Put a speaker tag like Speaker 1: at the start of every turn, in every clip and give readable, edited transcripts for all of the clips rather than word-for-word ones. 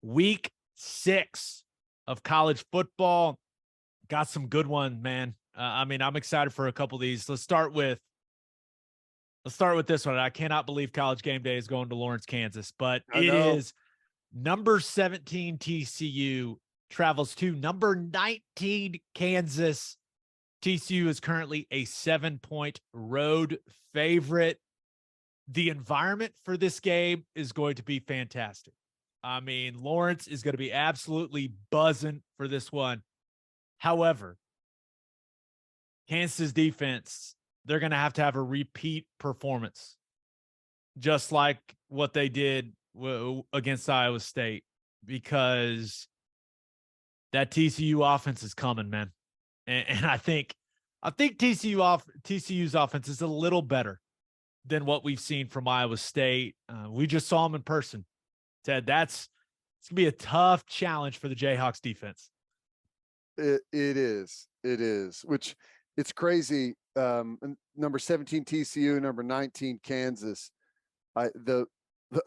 Speaker 1: Week 6 of college football. Got some good ones, man. I'm excited for a couple of these. Let's start with this one. I cannot believe College Game Day is going to Lawrence, Kansas, but
Speaker 2: I
Speaker 1: it
Speaker 2: know.
Speaker 1: is number 17 TCU travels to number 19 Kansas. TCU is currently a 7-point road favorite. The environment for this game is going to be fantastic. Lawrence is going to be absolutely buzzing for this one. However, Kansas defense, they're going to have a repeat performance, just like what they did against Iowa State, because that TCU offense is coming, man. And I think TCU's offense is a little better than what we've seen from Iowa State. We just saw them in person. Ted, it's going to be a tough challenge for the Jayhawks defense.
Speaker 2: It is, which it's crazy. Number 17 TCU, number 19 Kansas. The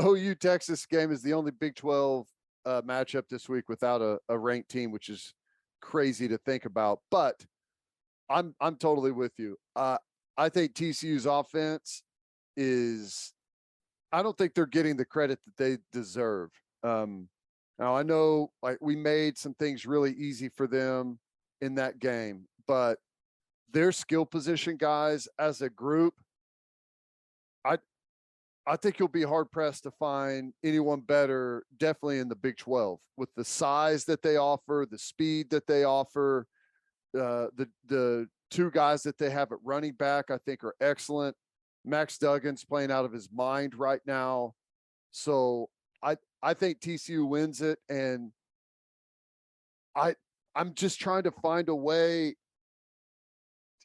Speaker 2: OU Texas game is the only Big 12 matchup this week without a ranked team, which is crazy to think about. But I'm totally with you. I think TCU's offense is. I don't think they're getting the credit that they deserve. Now I know we made some things really easy for them in that game, but their skill position guys as a group, I think you'll be hard pressed to find anyone better, definitely in the Big 12, with the size that they offer, the speed that they offer. The two guys that they have at running back, I think, are excellent. Max Duggan's playing out of his mind right now. So I think TCU wins it, and I'm just trying to find a way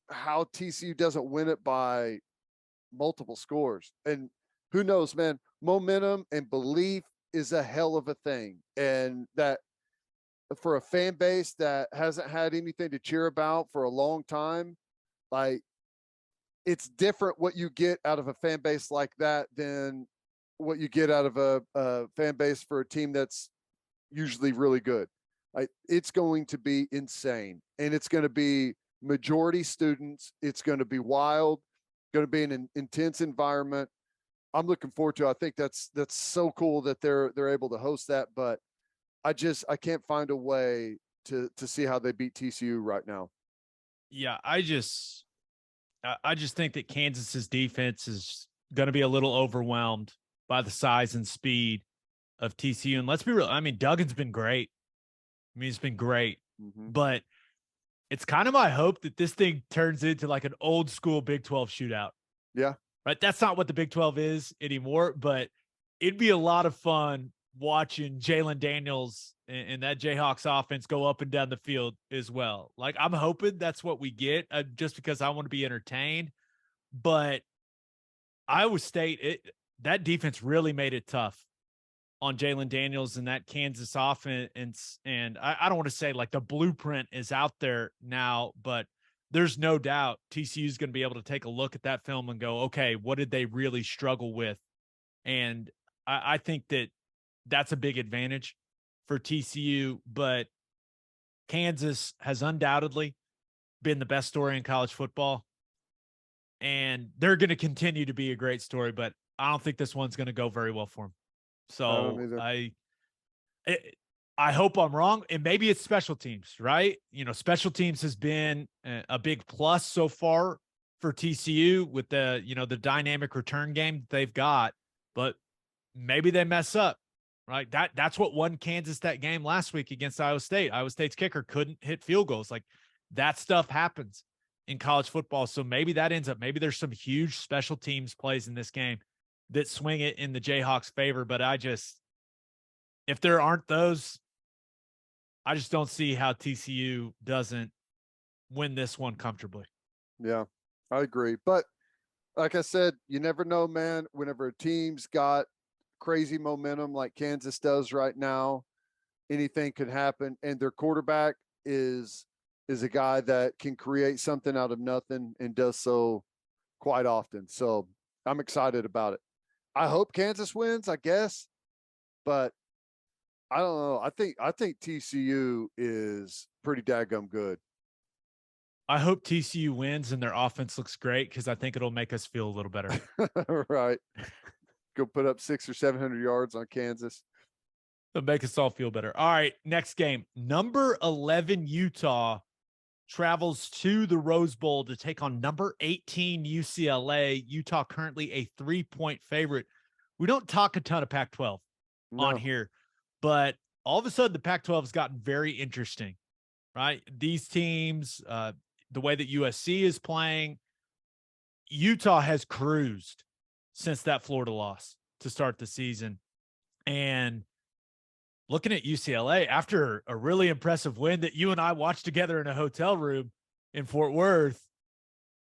Speaker 2: how TCU doesn't win it by multiple scores. And who knows, man, momentum and belief is a hell of a thing. And that for a fan base that hasn't had anything to cheer about for a long time, it's different what you get out of a fan base like that than what you get out of a fan base for a team that's usually really good. It's going to be insane, and it's going to be majority students. It's going to be wild, going to be an intense environment. I'm looking forward to it. I think that's so cool that they're able to host that, but I can't find a way to see how they beat TCU right now.
Speaker 1: Yeah, I just think that Kansas's defense is going to be a little overwhelmed by the size and speed of TCU. And let's be real. Duggan's been great. He's been great.
Speaker 2: Mm-hmm.
Speaker 1: But it's kind of my hope that this thing turns into like an old school Big 12 shootout.
Speaker 2: Yeah.
Speaker 1: Right. That's not what the Big 12 is anymore, but it'd be a lot of fun watching Jalen Daniels and that Jayhawks offense go up and down the field as well. Like, I'm hoping that's what we get, just because I want to be entertained. But Iowa State, that defense really made it tough on Jalen Daniels and that Kansas offense. And I don't want to say like the blueprint is out there now, but there's no doubt TCU is going to be able to take a look at that film and go, okay, what did they really struggle with? And I think that's a big advantage for TCU, but Kansas has undoubtedly been the best story in college football, and they're going to continue to be a great story, but I don't think this one's going to go very well for them. So I hope I'm wrong, and maybe it's special teams, right? Special teams has been a big plus so far for TCU with the dynamic return game they've got, but maybe they mess up, right? That's what won Kansas that game last week against Iowa State. Iowa State's kicker couldn't hit field goals. Like, that stuff happens in college football. So maybe that ends up, maybe there's some huge special teams plays in this game that swing it in the Jayhawks' favor. But if there aren't those, I just don't see how TCU doesn't win this one comfortably.
Speaker 2: Yeah, I agree. But like I said, you never know, man. Whenever a team's got crazy momentum like Kansas does right now, anything could happen. And their quarterback is a guy that can create something out of nothing and does so quite often. So I'm excited about it. I hope Kansas wins, I guess, but I don't know. I think TCU is pretty daggum good.
Speaker 1: I hope TCU wins and their offense looks great because I think it'll make us feel a little better.
Speaker 2: Right. Go put up 600 or 700 yards on Kansas.
Speaker 1: It'll make us all feel better. All right, next game. Number 11 Utah travels to the Rose Bowl to take on number 18 UCLA. Utah currently a 3-point favorite. We don't talk a ton of Pac-12 on
Speaker 2: No.
Speaker 1: here, but all of a sudden the Pac-12 has gotten very interesting, right? These teams, the way that USC is playing, Utah has cruised since that Florida loss to start the season. And looking at UCLA after a really impressive win that you and I watched together in a hotel room in Fort Worth,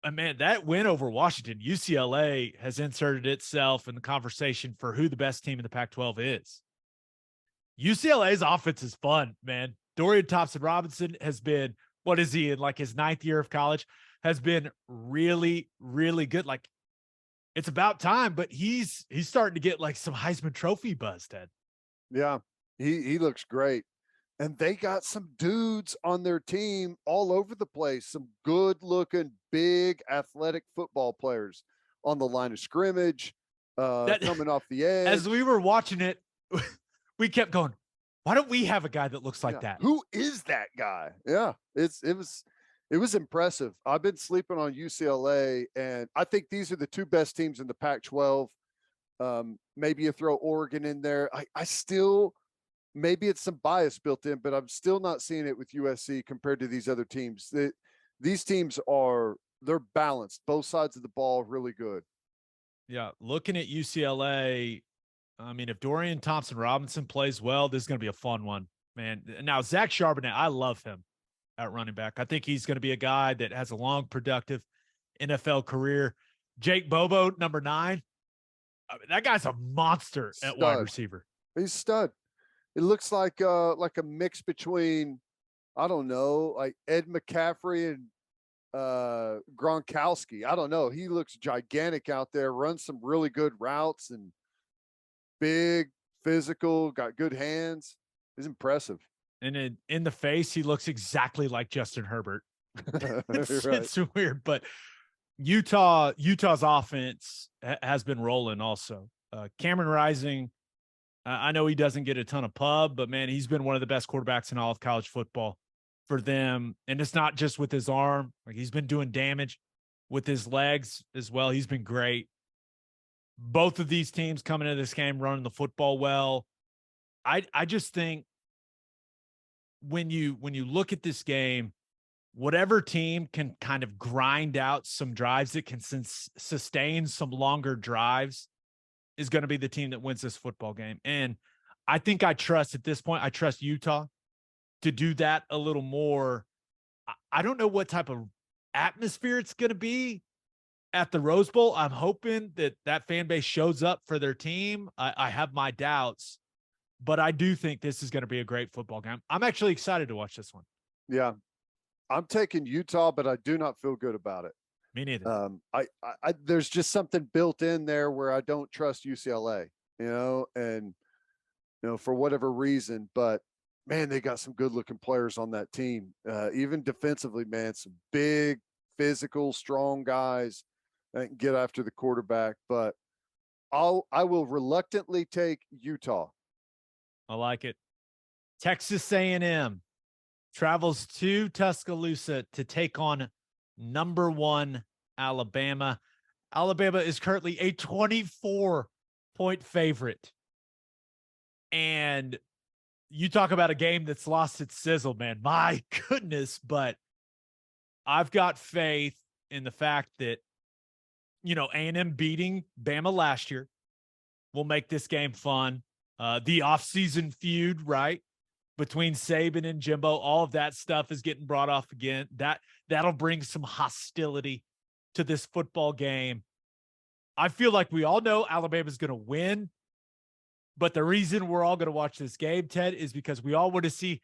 Speaker 1: man, that win over Washington, UCLA has inserted itself in the conversation for who the best team in the Pac-12 is. UCLA's offense is fun, man. Dorian Thompson-Robinson has been, what is he, in like his 9th year of college, has been really, really good. Like, it's about time, but he's starting to get like some Heisman Trophy buzz, Ted.
Speaker 2: Yeah. He looks great. And they got some dudes on their team all over the place. Some good looking, big, athletic football players on the line of scrimmage, coming off the edge.
Speaker 1: As we were watching it, we kept going, why don't we have a guy that looks like that?
Speaker 2: Who is that guy? Yeah, it was impressive. I've been sleeping on UCLA, and I think these are the two best teams in the Pac-12. Maybe you throw Oregon in there. I still, maybe it's some bias built in, but I'm still not seeing it with USC compared to these other teams. These teams they're balanced. Both sides of the ball really good.
Speaker 1: Yeah, looking at UCLA, I mean, if Dorian Thompson-Robinson plays well, this is going to be a fun one, man. Now, Zach Charbonnet, I love him at running back. I think he's going to be a guy that has a long, productive NFL career. Jake Bobo, number 9. I mean, that guy's a monster at wide receiver.
Speaker 2: He's stud. It looks like a mix between, I don't know, like Ed McCaffrey and Gronkowski. I don't know. He looks gigantic out there, runs some really good routes, and big, physical, got good hands. He's impressive.
Speaker 1: And in the face, he looks exactly like Justin Herbert. It's,
Speaker 2: Right.
Speaker 1: it's weird, but Utah's offense has been rolling also. Cameron Rising, I know he doesn't get a ton of pub, but man, he's been one of the best quarterbacks in all of college football for them. And it's not just with his arm. Like, he's been doing damage with his legs as well. He's been great. Both of these teams coming into this game running the football well. I just think when you look at this game, whatever team can kind of grind out some drives that can sustain some longer drives is going to be the team that wins this football game. And I think at this point, I trust Utah to do that a little more. I don't know what type of atmosphere it's going to be at the Rose Bowl. I'm hoping that fan base shows up for their team. I have my doubts, but I do think this is going to be a great football game. I'm actually excited to watch this one.
Speaker 2: Yeah. I'm taking Utah, but I do not feel good about it.
Speaker 1: Me neither.
Speaker 2: I there's just something built in there where I don't trust UCLA, and for whatever reason, but man, they got some good looking players on that team. Even defensively, man, some big, physical, strong guys that can get after the quarterback, but I will reluctantly take Utah.
Speaker 1: I like it. Texas A&M travels to Tuscaloosa to take on number 1 Alabama. Alabama is currently a 24-point favorite. And you talk about a game that's lost its sizzle, man. My goodness, but I've got faith in the fact that, A&M beating Bama last year will make this game fun. The offseason feud, right, between Saban and Jimbo, all of that stuff is getting brought off again. That'll bring some hostility to this football game. I feel like we all know Alabama's going to win, but the reason we're all going to watch this game, Ted, is because we all want to see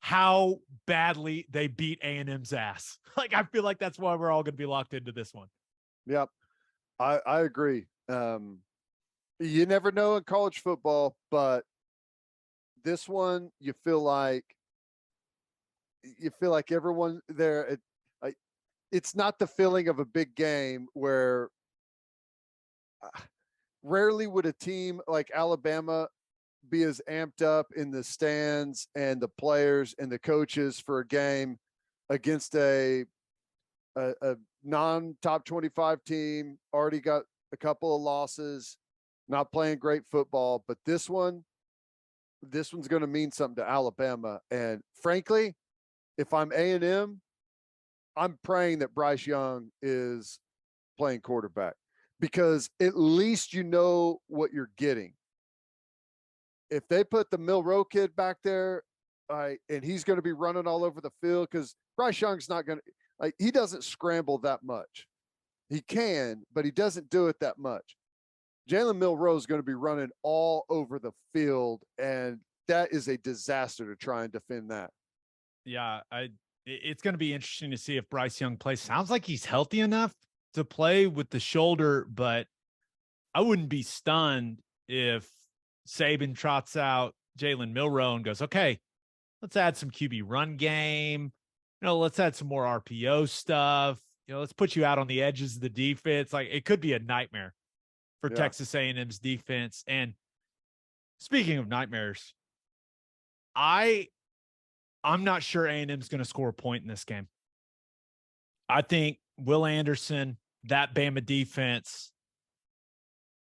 Speaker 1: how badly they beat A&M's ass. Like, I feel like that's why we're all going to be locked into this one.
Speaker 2: Yep. I agree. You never know in college football, but this one, you feel like everyone there. It's not the feeling of a big game where rarely would a team like Alabama be as amped up in the stands and the players and the coaches for a game against a non-top 25 team, already got a couple of losses, not playing great football. But this one's going to mean something to Alabama. And frankly, if I'm A&M, I'm praying that Bryce Young is playing quarterback, because at least you know what you're getting. If they put the Milroe kid back there, and he's going to be running all over the field, because Bryce Young's not going to, he doesn't scramble that much. He can, but he doesn't do it that much. Jalen Milroe is going to be running all over the field, and that is a disaster to try and defend that.
Speaker 1: Yeah, it's going to be interesting to see if Bryce Young plays. Sounds like he's healthy enough to play with the shoulder, but I wouldn't be stunned if Saban trots out Jalen Milroe and goes, okay, let's add some QB run game. Let's add some more RPO stuff. Let's put you out on the edges of the defense. Like, it could be a nightmare for Texas A&M's defense. And speaking of nightmares, I'm not sure A&M's going to score a point in this game. I think Will Anderson, that Bama defense,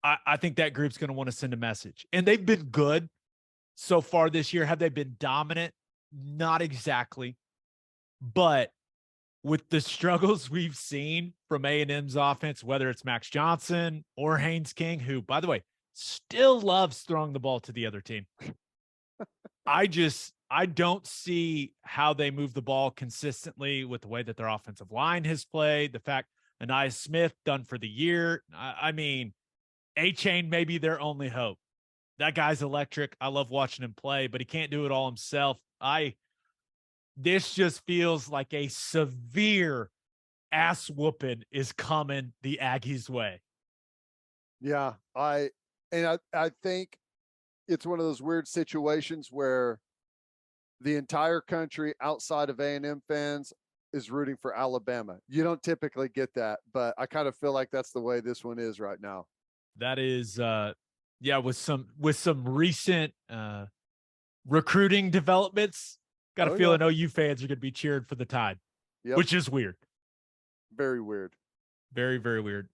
Speaker 1: I think that group's going to want to send a message. And they've been good so far this year. Have they been dominant? Not exactly. But with the struggles we've seen from A&M's offense, whether it's Max Johnson or Haynes King, who, by the way, still loves throwing the ball to the other team. I don't see how they move the ball consistently with the way that their offensive line has played. The fact Anais Smith done for the year. I mean, A-Chain may be their only hope. That guy's electric. I love watching him play, but he can't do it all himself. This just feels like a severe ass whooping is coming the Aggies' way.
Speaker 2: Yeah, I think it's one of those weird situations where the entire country outside of A&M fans is rooting for Alabama. You don't typically get that, but I kind of feel like that's the way this one is right now.
Speaker 1: That is, with some recent recruiting developments, got a feeling OU fans are going to be cheered for the Tide, which is weird.
Speaker 2: Very weird.
Speaker 1: Very, very weird.